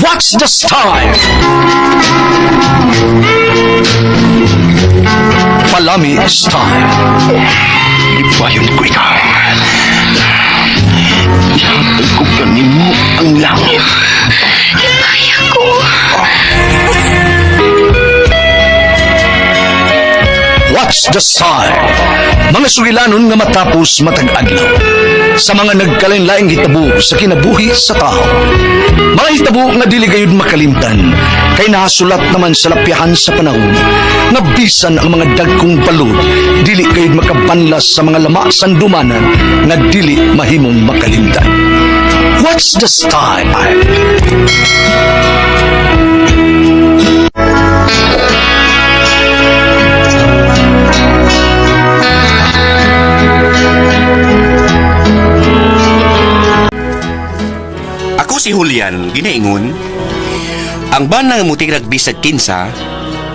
What's the style? Palami style. Ibayon ko ikaw. Ihatag ko kanimo ang langit. Kaya ko. What's the sign? Mga sugilanon nga matapos matag-adlaw. Sa mga nagkalain-laing hitabo sa kinabuhi sa tao. Mga hitabo nga dili gayud makalimtan, kay nahasulat naman sa lapyahan sa panahon, nga bisan ang mga dagkong balod, dili gayud makabanlas sa mga lama sandumanan, nga dili mahimong makalimtan. What's the style? Ako si Julian, ginaingon, ang banang muting nagbisag kinsa,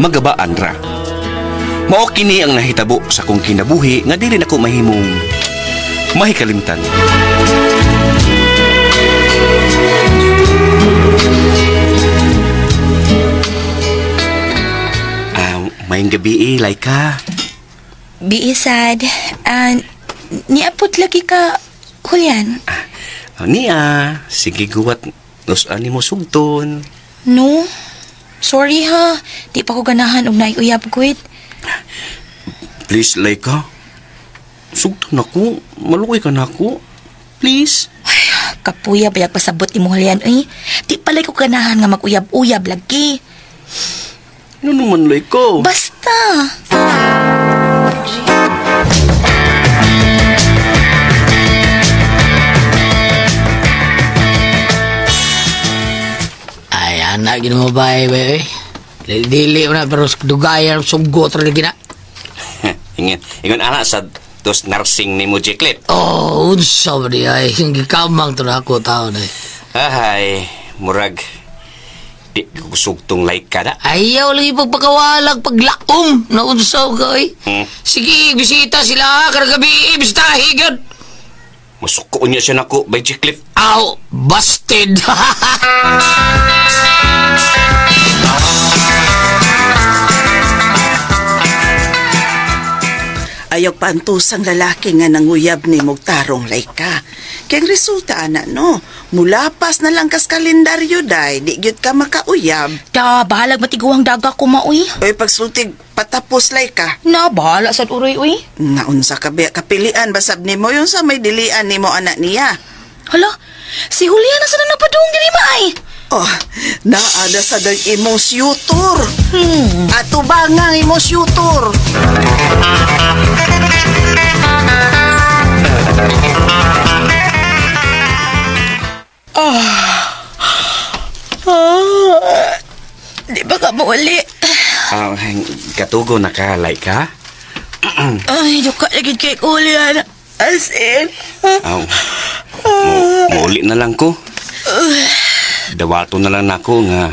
magabaan ra. Mao kini ang nahitabo sa kong kinabuhi nga dili nako mahimong mahikalimtan. Mayong gabi Laika. Biisad. Niapot lagi ka, Julian. Niya, sige guwat, nusan ni mo sugton. No? Sorry ha. Di pa ko ganahan og naiuyab ko it. Please, Laika. Sugton ako. Malukoy ka na ako. Please. Kapuya bayag pasabot ni mo, Julian. Di palay ko ganahan nga mag-uyab-uyab lagi. Ano naman, Laika? Basta. Ay, anak, gino mo ba, eh? Dili mo na, pero dugayan, sugot rin gina. Ingon anak sa dos nursing ni mo, Jeklit. Oh, unsa ba di ay, hindi kamang to na ako tao na. Ay, murag, di ko sugtong Laika na. Ayaw lagi pagpakawalag, paglaom, na unsaw ka, eh. Sige, bisita sila, karagabi, bisitahi, gud. Masuko niya siya nako by Jeklit. Aw, busted. Ayok pantusang lalaki nga nanguyab ni Mugtarong Laika. Kaya resulta, ana, no? Mulapas na lang kas kalendaryo, day. Di gyud ka makauyab. Da, bahalag matiguang daga ko mauy. Oy, pagsultig patapos, Laika. Na, bahala sa uroy, uy. Naunsa ka ba kapilian, basab ni mo yung sa may dilian ni mo anak niya. Hala, si Julian na sa napadung diri maay. Oh, naada sa dag imong syutor. Ato ba nga imong syutor? Di ba ka mawali? Katugo na ka, Laika? Ay, duka lagi kay Julian. As in. Aw, mauli na lang ko. Dawato na lang nako nga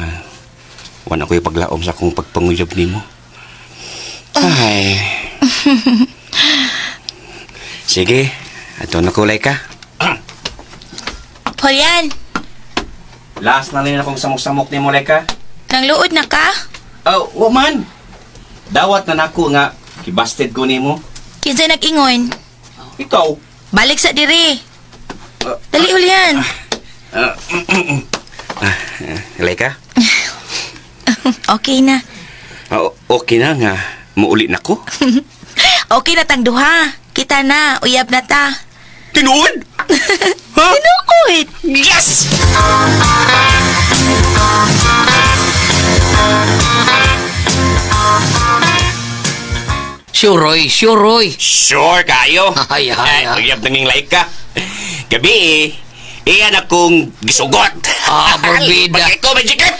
wala ko ipaglaom sa akong pagpanguyab nimo. Ay. Sige, ato na ko, Laika. Julian, Last na rin akong samok-samok nimo, Laika. nang luod na ka? Oh, woman. Dawat na nako nga kibasted ko nimo. Kinsay nag-ingon? Ikaw. Balik sa diri. Dali, Julian. Laika? Okay na. Okay na nga muuli na ko. Okay na tang duha. Kita na, uyab na ta. Tinuod? Ha? Tinuod. Yes! Sure, Roy. Sure kayo. Ay. Uyab nanging Laika. Gabi, iyan akong gisugot. Porbida. Bakit ko, Majikip?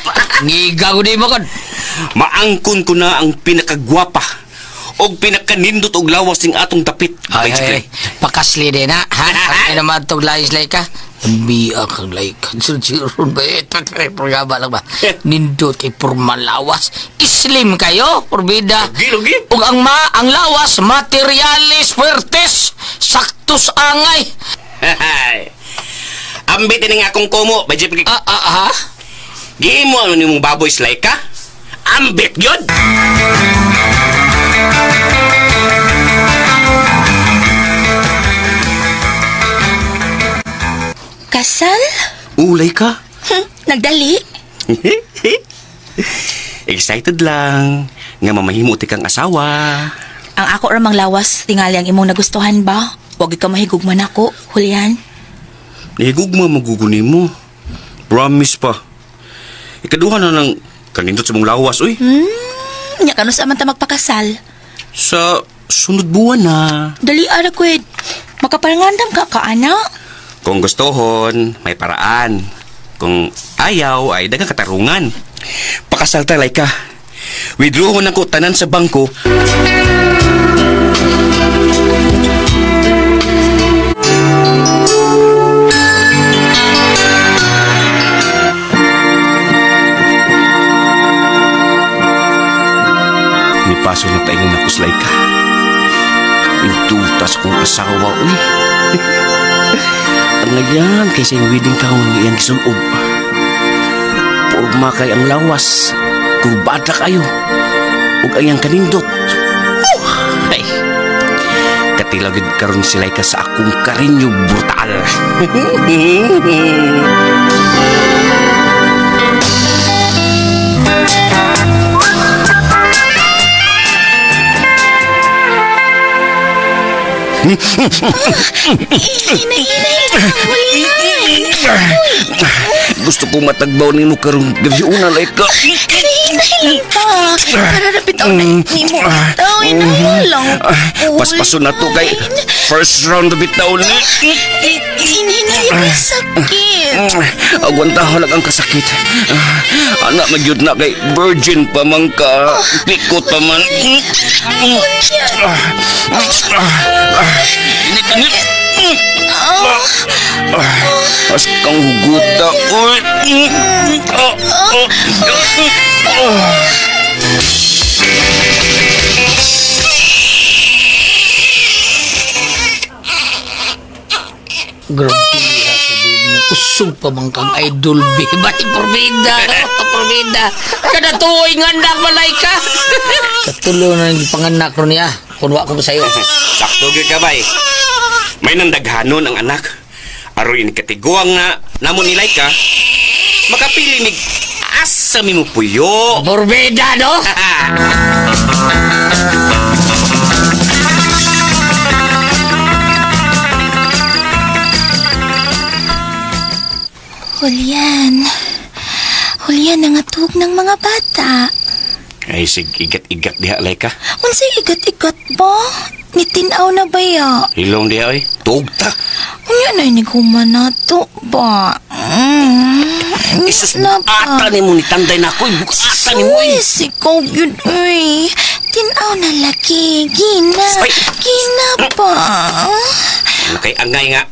Ngiga ko di mo kon. Maangkon ko na ang pinakagwapa o pinakanindot og lawas ning atong dapit. Ay. Pakasli din, ha? Ano naman itong layas like ka? Biya kang like. Sunsiron ba? Programa lang ba? Nindot kay formal lawas. Islim kayo, porbida. Lugi. Ug ang lawas, materialis fuertes. Saktos angay. Ambit ini akong kumo, Majikip. Ha? Gihimo ano nimong baboy slay ka? Ambit yun! Kasal? Ulay ka? Nagdali? Excited lang nga mamahimo ti kang asawa. Ang ako ramang lawas, tingali ang imong nagustuhan ba? Huwag ka mahigugman ako, Julian. Nahigugma maguguni mo. Promise pa. Ikaduha na ng kanindot sa mong lawas, uy. Nya kano sa man ta magpakasal? Sa sunod buwan na. Dali ara kwed. Makaparangandam ka kaana? Kung gustohon, may paraan. Kung ayaw, ay dagang katarungan. Pakasal talay ka. Withdraw na ko tanan sa bangko. Nipaso na tayo ng nakuslay ka. Pintutas kong asawa, uy. Ang ngayon kaysa yung wedding gown ni iyang gisunob. Porma kay ang lawas. Kurbada kayo. Huwag ayang kanindot. Ay. Katilagid karon sila'y ka sa akong karinyo brutal. Gusto ko matagbaw ni mo karong gabiuna lay ka. Dahil pa. Para napitaw na ni mo. Tawin na mo lang. Paspaso na to kay first round na bitaw ni. Hinay may sakit. Agwantaho lang ang kasakit. Anak magyud na kay virgin pa man ka. Pikot pa man. Init. As kang huguta. Uy. Grabe ha, sabihin mo. Usog pa man kang idol, be. Ba't porbida? Porbida. Kada tuoy nga anak, malay ka. Katulo na yung panganak ro niya. Kunwa ko ba sa'yo? Sakto gyud ka bay. May nandaghanon ang anak. Aron inikatiguang na namon nilay ka. Makapili mig asa mi mo puyo. Porbida, no? Julian. Julian, nangatug ng mga bata. Ay sig igat-igat diha lay ka. Unsay igat-igat ba? Nitinaw na ba ya? Hilong diha oy. Tuog ta. Unya na inig humanato ba? Isus Na ata ni mo ni tanday na ko. Ata ni mo. Sus, ikaw yun, uy. Tinaw na laki. Gina. Ay! Gina pa. Ano kay angay nga.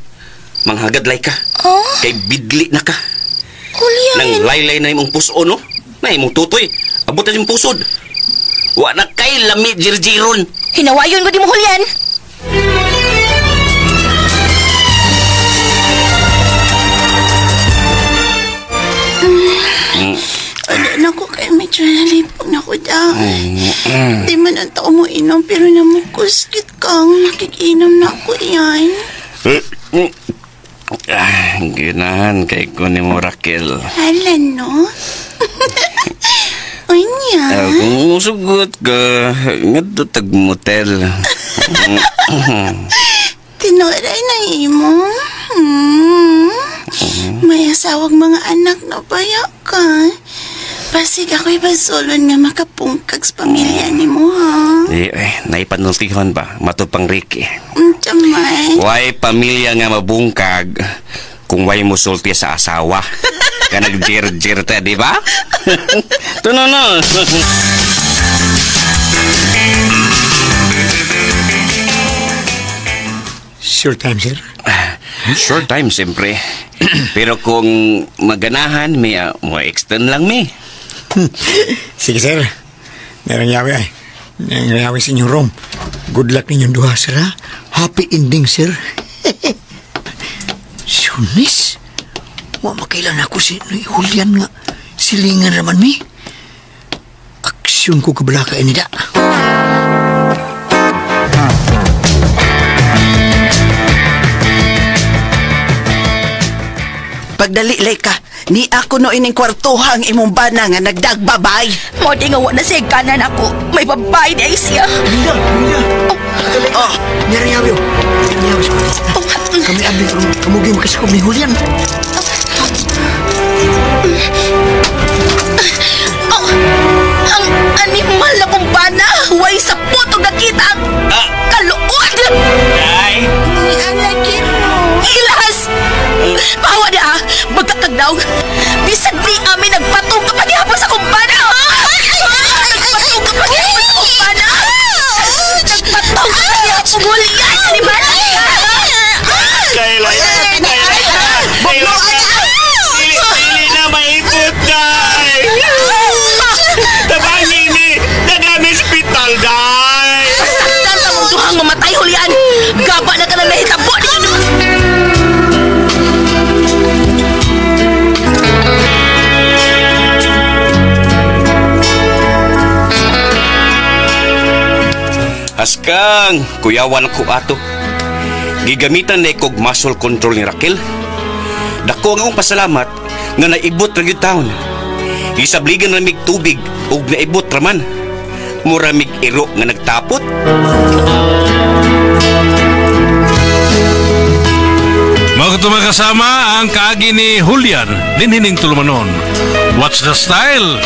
Manghagad lay ka. Oh, Kay bidli na ka. Julian. Nang laylay na imong puso no. Na imong tutoy. Abot na imong pusod. Wa na kay lami jirjiron. Hinawayon ko di mo, Julian. Ano na ko kay medyo nalipog na ko daw. Di man ang tao mo inom pero namukuskit kang nakikinom na ako yan. Ginahan kay ko ni mo Raquel. Hala no? Unya. Kung sugot ka, nga tag motel. Tinoray na imo. May asawag mga anak na baya ka. Pasig ako'y basulon nga makapungkag sa pamilya ni mo, ha? Naipanultihon ba? Matupang Ricky. Tamay. Way pamilya nga mabungkag kung way musulti sa asawa. Ka nag-jir-jir ta, di ba? Ito na. Sure time, sir. Short time, siyempre. Pero kung maganahan, may mo extend lang, may. Sige, sir. Meron yawi ay. Meron yawi sa inyong room. Good luck ninyong duha, sir, ha? Happy ending, sir. Sunis? Wa makailan ako si Julian nga. silingan raman mi. Aksyon ko kabala ka ini da. Pagdali, Laika, ni ako no ining kwartuhang imong bana nga nagdagbabay. Mo di nga wala siya kanan ako. May babae di ay siya. Linda, Linda. Oh, nirayaw. Nirayaw siya. Kami abli kamugi makasakop ni Julian. Oh, ang animal na kong bana. Huwag sa puto nakita ang kaluod. Day! Ni alagin mo. Ilas! Bawa niya ah. Magkakagdaw. Bisag di amin nagpatong kapag ihapon sa kong bana. Nagpatong kapag ihapon sa kong bana. Nagpatong kapag ihapon Julian. Animal. Kailan? Dili na maipot, Day! Tabangin ni! Dagang hospital, Day! Saktan sa mong duhang mamatay, Julian. Gaba na ka na nahitabo. Askang, kuyawan ko ato. Gigamitan na ikog muscle control ni Raquel. Dako ang akong pasalamat nga naibot ra gyud taon. Isabligan na mig tubig ug naibot raman. Mura mig iro nga nagtapot. Mga kasama ang kaagi ni Julian dinhining tulumanon. What's the style?